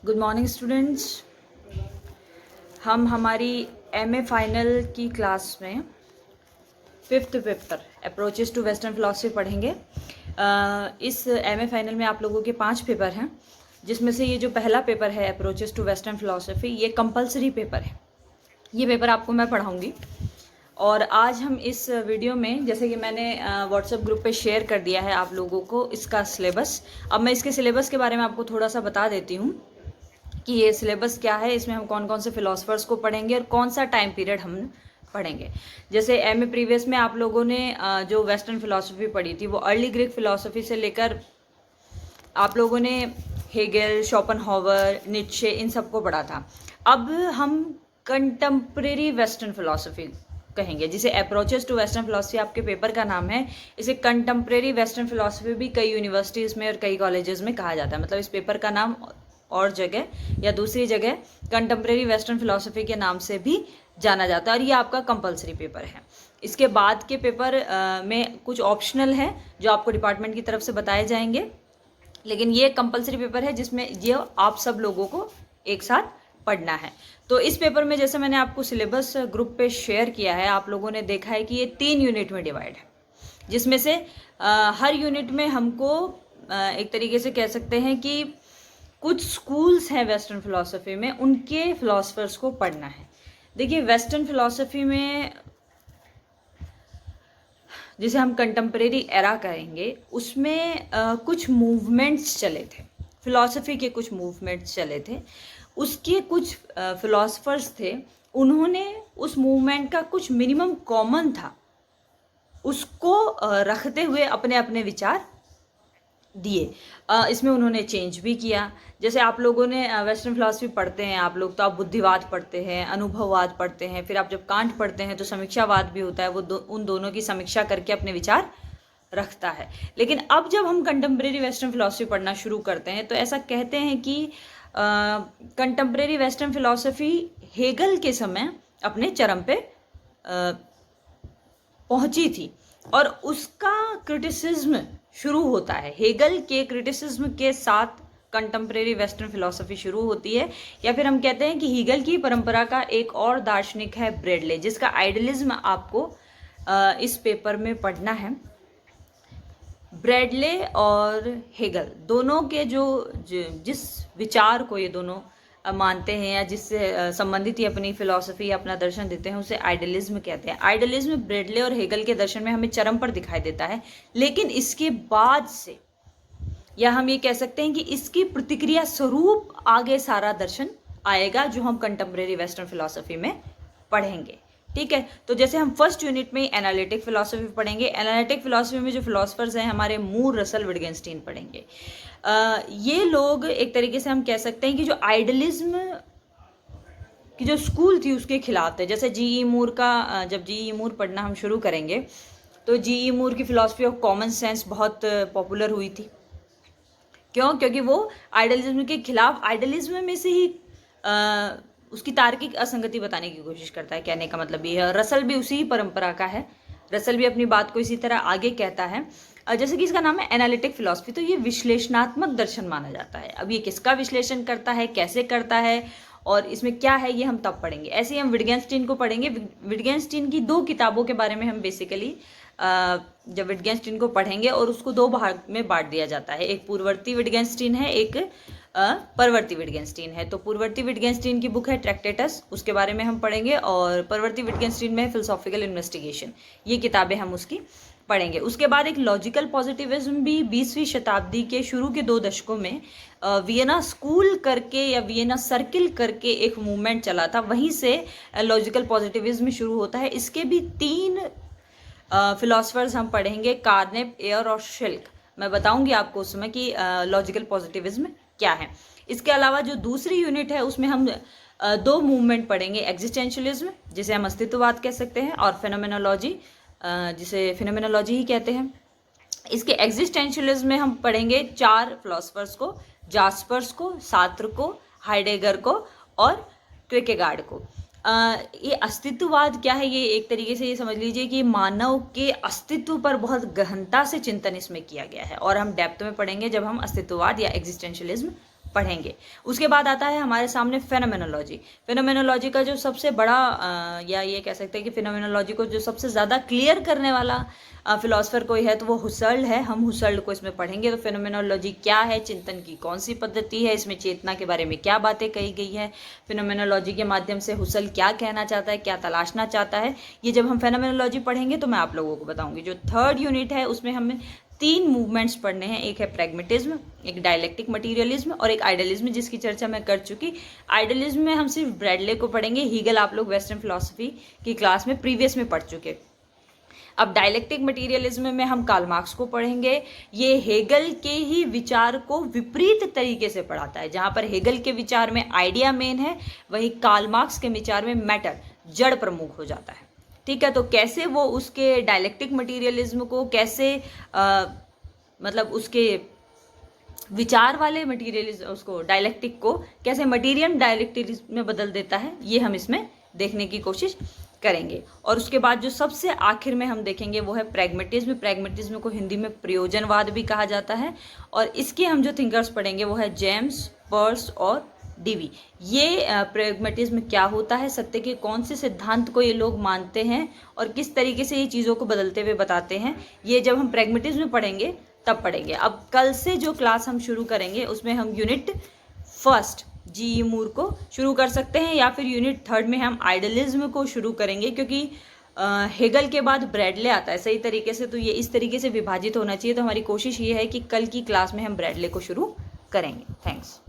Good morning students. हम हमारी MA final की क्लास में fifth paper approaches to western philosophy पढ़ेंगे। इस एमए फाइनल में आप लोगों के 5 पेपर हैं, जिसमें से ये जो पहला पेपर है अप्रोचेस टू वेस्टर्न फिलॉसफी, ये कंपलसरी पेपर है। ये पेपर आपको मैं पढ़ाऊँगी और आज हम इस वीडियो में, जैसे कि मैंने व्हाट्सएप ग्रुप पे शेयर कर दिया है आप लोगों को इसका सिलेबस। अब मैं इसके सिलेबस के बारे में आपको थोड़ा सा बता देती हूँ कि ये सिलेबस क्या है, इसमें हम कौन कौन से फिलोसफर्स को पढ़ेंगे और कौन सा टाइम पीरियड हम पढ़ेंगे। जैसे एमए प्रीवियस में आप लोगों ने जो वेस्टर्न फिलोसफी पढ़ी थी वो अर्ली ग्रीक फिलोसफी से लेकर आप लोगों ने हेगेल, शोपेनहावर, नीत्शे, इन सबको पढ़ा था। अब हम कंटेम्प्रेरी वेस्टर्न फिलोसफी कहेंगे, जिसे अप्रोचेस टू वेस्टर्न फिलोसफी आपके पेपर का नाम है। इसे कंटेम्प्रेरी वेस्टर्न फिलोसफी भी कई यूनिवर्सिटीज़ में और कई कॉलेजेस में कहा जाता है। मतलब इस पेपर का नाम और जगह या दूसरी जगह कंटेम्प्रेरी वेस्टर्न फिलोसफी के नाम से भी जाना जाता है और ये आपका कंपलसरी पेपर है। इसके बाद के पेपर में कुछ ऑप्शनल है जो आपको डिपार्टमेंट की तरफ से बताए जाएंगे, लेकिन ये कंपलसरी पेपर है जिसमें ये आप सब लोगों को एक साथ पढ़ना है। तो इस पेपर में जैसे मैंने आपको सिलेबस ग्रुप पे शेयर किया है, आप लोगों ने देखा है कि ये 3 यूनिट में डिवाइड है, जिसमें से हर यूनिट में हमको एक तरीके से कह सकते हैं कि कुछ स्कूल्स हैं वेस्टर्न फिलॉसफी में, उनके फिलोसफर्स को पढ़ना है। देखिए, वेस्टर्न फिलॉसफी में जिसे हम कंटेम्प्रेरी एरा कहेंगे, उसमें कुछ मूवमेंट्स चले थे, फिलॉसफी के कुछ मूवमेंट्स चले थे। उसके कुछ फिलोसफर्स थे, उन्होंने उस मूवमेंट का कुछ मिनिमम कॉमन था उसको रखते हुए अपने अपने विचार दिए। इसमें उन्होंने चेंज भी किया। जैसे आप लोगों ने वेस्टर्न फिलॉसफी पढ़ते हैं आप लोग, तो आप बुद्धिवाद पढ़ते हैं, अनुभववाद पढ़ते हैं, फिर आप जब कांट पढ़ते हैं तो समीक्षावाद भी होता है। वो उन दोनों की समीक्षा करके अपने विचार रखता है। लेकिन अब जब हम कंटेम्प्रेरी वेस्टर्न फिलॉसफी पढ़ना शुरू करते हैं तो ऐसा कहते हैं कि कंटेम्प्रेरी वेस्टर्न फिलॉसफी हेगल के समय अपने चरम पे पहुंची थी और उसका क्रिटिसिज्म शुरू होता है। हेगल के क्रिटिसिज्म के साथ कंटेम्प्रेरी वेस्टर्न फिलॉसफी शुरू होती है। या फिर हम कहते हैं कि हेगल की परंपरा का एक और दार्शनिक है ब्रैडले, जिसका आइडियलिज्म आपको इस पेपर में पढ़ना है। ब्रैडले और हेगल दोनों के जिस विचार को ये दोनों मानते हैं या जिससे संबंधित ही अपनी फिलॉसफी या अपना दर्शन देते हैं, उसे आइडियलिज्म कहते हैं। आइडियलिज्म ब्रैडले और हेगल के दर्शन में हमें चरम पर दिखाई देता है, लेकिन इसके बाद से, या हम ये कह सकते हैं कि इसकी प्रतिक्रिया स्वरूप आगे सारा दर्शन आएगा जो हम कंटेम्प्रेरी वेस्टर्न फिलॉसफी में पढ़ेंगे। ठीक है, तो जैसे हम फर्स्ट यूनिट में एनालिटिक फिलॉसफी पढ़ेंगे। एनालिटिक फिलॉसफी में जो फिलॉसफर्स हैं हमारे मूर, रसल, विटगेंस्टीन पढ़ेंगे। ये लोग एक तरीके से हम कह सकते हैं कि जो आइडियलिज्म की जो स्कूल थी उसके खिलाफ थे। जैसे जीई मूर का, जब जीई मूर पढ़ना हम शुरू करेंगे तो जीई मूर की फिलॉसफी ऑफ कॉमन सेंस बहुत पॉपुलर हुई थी। क्यों? क्योंकि वो आइडियलिज्म के खिलाफ, आइडियलिज्म में से ही उसकी तार्किक असंगति बताने की कोशिश करता है। कहने का मतलब ये है। रसल भी उसी परंपरा का है, रसल भी अपनी बात को इसी तरह आगे कहता है। जैसे कि इसका नाम है एनालिटिक फिलॉसफी, तो ये विश्लेषणात्मक दर्शन माना जाता है। अब ये किसका विश्लेषण करता है, कैसे करता है और इसमें क्या है, ये हम तब पढ़ेंगे। ऐसे ही हम विटगेंस्टीन को पढ़ेंगे। विटगेंस्टीन की 2 किताबों के बारे में हम बेसिकली जब विटगेंस्टीन को पढ़ेंगे, और उसको 2 भाग में बांट दिया जाता है। एक पूर्ववर्ती विटगेंस्टीन है, एक परवर्ती विटगेंस्टीन है। तो पूर्ववर्ती विटगेंस्टीन की बुक है ट्रैक्टेटस, उसके बारे में हम पढ़ेंगे, और परवर्ती विटगेंस्टीन में फिलोसॉफिकल इन्वेस्टिगेशन, ये किताबें हम उसकी पढ़ेंगे। उसके बाद एक लॉजिकल पॉजिटिविज्म भी 20वीं शताब्दी के शुरू के 2 दशकों में वियना स्कूल करके या वियना सर्किल करके एक मूवमेंट चला था, वहीं से लॉजिकल पॉजिटिविज्म शुरू होता है। इसके भी 3 फिलोसफर्स हम पढ़ेंगे, कार्नेप, एयर और शिल्क। मैं बताऊंगी आपको उस समय कि लॉजिकल पॉजिटिविज्म क्या है। इसके अलावा जो दूसरी यूनिट है उसमें हम 2 मूवमेंट पढ़ेंगे, एग्जिस्टेंशियलिज्म जिसे हम अस्तित्ववाद कह सकते हैं, और फेनोमेनोलॉजी जिसे फेनोमेनोलॉजी ही कहते हैं। इसके एग्जिस्टेंशियलिज्म में हम पढ़ेंगे 4 फिलोसफर्स को, जास्पर्स को, सार्त्र को, हाइडेगर को और क्रिकेगार्ड को। ये अस्तित्ववाद क्या है, ये एक तरीके से ये समझ लीजिए कि मानव के अस्तित्व पर बहुत गहनता से चिंतन इसमें किया गया है, और हम डेप्थ में पढ़ेंगे जब हम अस्तित्ववाद या एग्जिस्टेंशियलिज्म पढ़ेंगे। उसके बाद आता है हमारे सामने फेनोमेनोलॉजी। फेनोमेनोलॉजी का जो सबसे बड़ा या ये कह सकते हैं कि फेनोमेनोलॉजी को जो सबसे ज़्यादा क्लियर करने वाला फिलोसफर कोई है तो वो हुसर्ल है। हम हुसर्ल को इसमें पढ़ेंगे। तो फेनोमेनोलॉजी क्या है, चिंतन की कौन सी पद्धति है, इसमें चेतना के बारे में क्या बातें कही गई है, फेनोमेनोलॉजी के माध्यम से हुसर्ल क्या कहना चाहता है, क्या तलाशना चाहता है, ये जब हम फेनोमेनोलॉजी पढ़ेंगे तो मैं आप लोगों को बताऊंगी। जो थर्ड यूनिट है उसमें हमें 3 मूवमेंट्स पढ़ने हैं। एक है प्रैग्मेटिज्म, एक डायलेक्टिक मटीरियलिज्म और एक आइडियलिज्म, जिसकी चर्चा मैं कर चुकी। आइडियलिज्म में हम सिर्फ ब्रैडले को पढ़ेंगे। हीगल आप लोग वेस्टर्न फिलॉसफी की क्लास में प्रीवियस में पढ़ चुके। अब डायलेक्टिक मटीरियलिज्म में हम कार्ल मार्क्स को पढ़ेंगे। ये हेगल के ही विचार को विपरीत तरीके से पढ़ाता है। जहां पर हेगल के विचार में आइडिया मेन है, वहीं कार्ल मार्क्स के विचार में मैटर, जड़ प्रमुख हो जाता है। ठीक है, तो कैसे वो उसके डायलेक्टिक मटीरियलिज्म को कैसे मतलब उसके विचार वाले मटीरियलिज्म, उसको डायलेक्टिक को कैसे मटीरियल डायलेक्टिज्म में बदल देता है, ये हम इसमें देखने की कोशिश करेंगे। और उसके बाद जो सबसे आखिर में हम देखेंगे वो है प्रैग्मेटिज्म। प्रैग्मेटिज्म को हिंदी में प्रयोजनवाद भी कहा जाता है। और इसके हम जो थिंकर्स पढ़ेंगे वो है जेम्स, पर्स और डीवी। ये प्रैग्मेटिज्म क्या होता है, सत्य के कौन से सिद्धांत को ये लोग मानते हैं और किस तरीके से ये चीज़ों को बदलते हुए बताते हैं, ये जब हम प्रैग्मेटिज्म पढ़ेंगे तब पढ़ेंगे। अब कल से जो क्लास हम शुरू करेंगे उसमें हम यूनिट फर्स्ट जी मूर को शुरू कर सकते हैं, या फिर यूनिट थर्ड में हम आइडियलिज्म को शुरू करेंगे, क्योंकि हेगल के बाद ब्रैडले आता है सही तरीके से। तो ये इस तरीके से विभाजित होना चाहिए। तो हमारी कोशिश ये है कि कल की क्लास में हम ब्रैडले को शुरू करेंगे। थैंक्स।